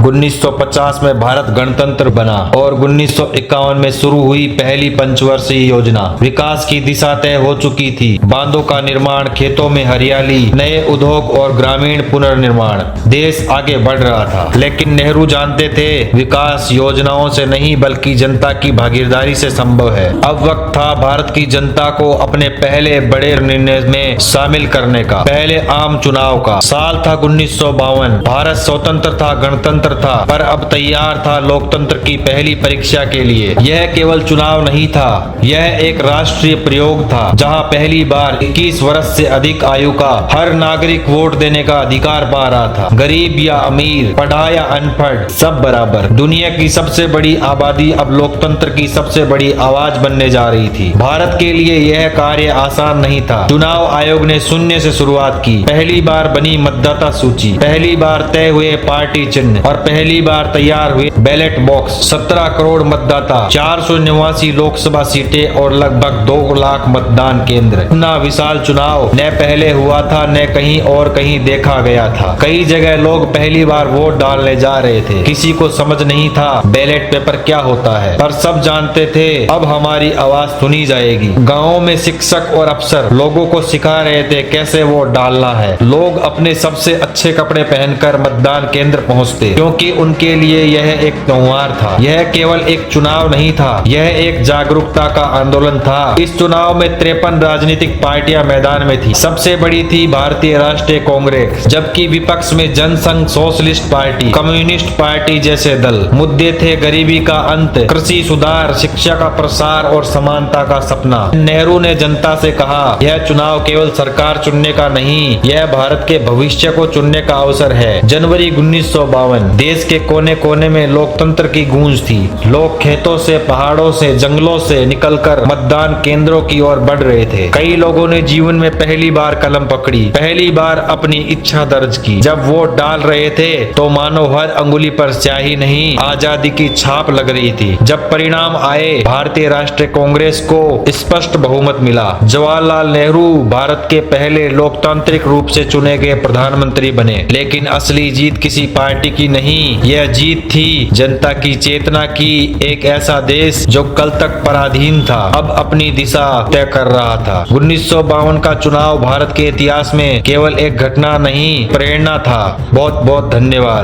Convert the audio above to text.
1950 में भारत गणतंत्र बना और 1951 में शुरू हुई पहली पंचवर्षीय योजना। विकास की दिशा तय हो चुकी थी। बांधों का निर्माण, खेतों में हरियाली, नए उद्योग और ग्रामीण पुनर्निर्माण। देश आगे बढ़ रहा था, लेकिन नेहरू जानते थे विकास योजनाओं से नहीं बल्कि जनता की भागीदारी से संभव है। अब वक्त था भारत की जनता को अपने पहले बड़े निर्णय में शामिल करने का। पहले आम चुनाव का साल था 1952। भारत स्वतंत्र था, गणतंत्र था, पर अब तैयार था लोकतंत्र की पहली परीक्षा के लिए। यह केवल चुनाव नहीं था, यह एक राष्ट्रीय प्रयोग था, जहां पहली बार 21 वर्ष से अधिक आयु का हर नागरिक वोट देने का अधिकार पा रहा था। गरीब या अमीर, पढ़ा या अनपढ़, सब बराबर। दुनिया की सबसे बड़ी आबादी अब लोकतंत्र की सबसे बड़ी आवाज बनने जा रही थी। भारत के लिए यह कार्य आसान नहीं था। चुनाव आयोग ने शून्य से शुरुआत की। पहली बार बनी मतदाता सूची, पहली बार तय हुए पार्टी चिन्ह और पहली बार तैयार हुए बैलेट बॉक्स। 17 करोड़ मतदाता, 489 लोकसभा सीटें और लगभग 2 लाख मतदान केंद्र। इतना विशाल चुनाव न पहले हुआ था, न कहीं और कहीं देखा गया था। कई जगह लोग पहली बार वोट डालने जा रहे थे। किसी को समझ नहीं था बैलेट पेपर क्या होता है, पर सब जानते थे अब हमारी आवाज सुनी जाएगी। गाँवों में शिक्षक और अफसर लोगों को सिखा रहे थे कैसे वोट डालना है। लोग अपने सबसे अच्छे कपड़े पहनकर मतदान केंद्र पहुंचते, क्योंकि उनके लिए यह एक त्योहार था। यह केवल एक चुनाव नहीं था, यह एक जागरूकता का आंदोलन था। इस चुनाव में 53 राजनीतिक पार्टियां मैदान में थी। सबसे बड़ी थी भारतीय राष्ट्रीय कांग्रेस, जबकि विपक्ष में Jana Sangh, socialist party, communist party जैसे दल। मुद्दे थे गरीबी का अंत, कृषि सुधार, शिक्षा का प्रसार और समानता का सपना। नेहरू ने जनता से कहा, यह चुनाव केवल सरकार चुनने का नहीं, यह भारत के भविष्य को चुनने का अवसर है। जनवरी 1952, देश के कोने कोने में लोकतंत्र की गूंज थी। लोग खेतों से, पहाड़ों से, जंगलों से निकलकर मतदान केंद्रों की ओर बढ़ रहे थे। कई लोगों ने जीवन में पहली बार कलम पकड़ी, पहली बार अपनी इच्छा दर्ज की। जब वोट डाल रहे थे तो मानो हर अंगुली पर स्याही नहीं, आजादी की छाप लग रही थी। जब परिणाम आए, भारतीय राष्ट्रीय कांग्रेस को स्पष्ट बहुमत मिला। जवाहरलाल नेहरू भारत के पहले लोकतांत्रिक रूप से चुने गए प्रधानमंत्री बने। लेकिन असली जीत किसी पार्टी की नहीं, यह जीत थी जनता की चेतना की। एक ऐसा देश जो कल तक पराधीन था, अब अपनी दिशा तय कर रहा था। 1952 का चुनाव भारत के इतिहास में केवल एक घटना नहीं, प्रेरणा था। बहुत बहुत धन्यवाद।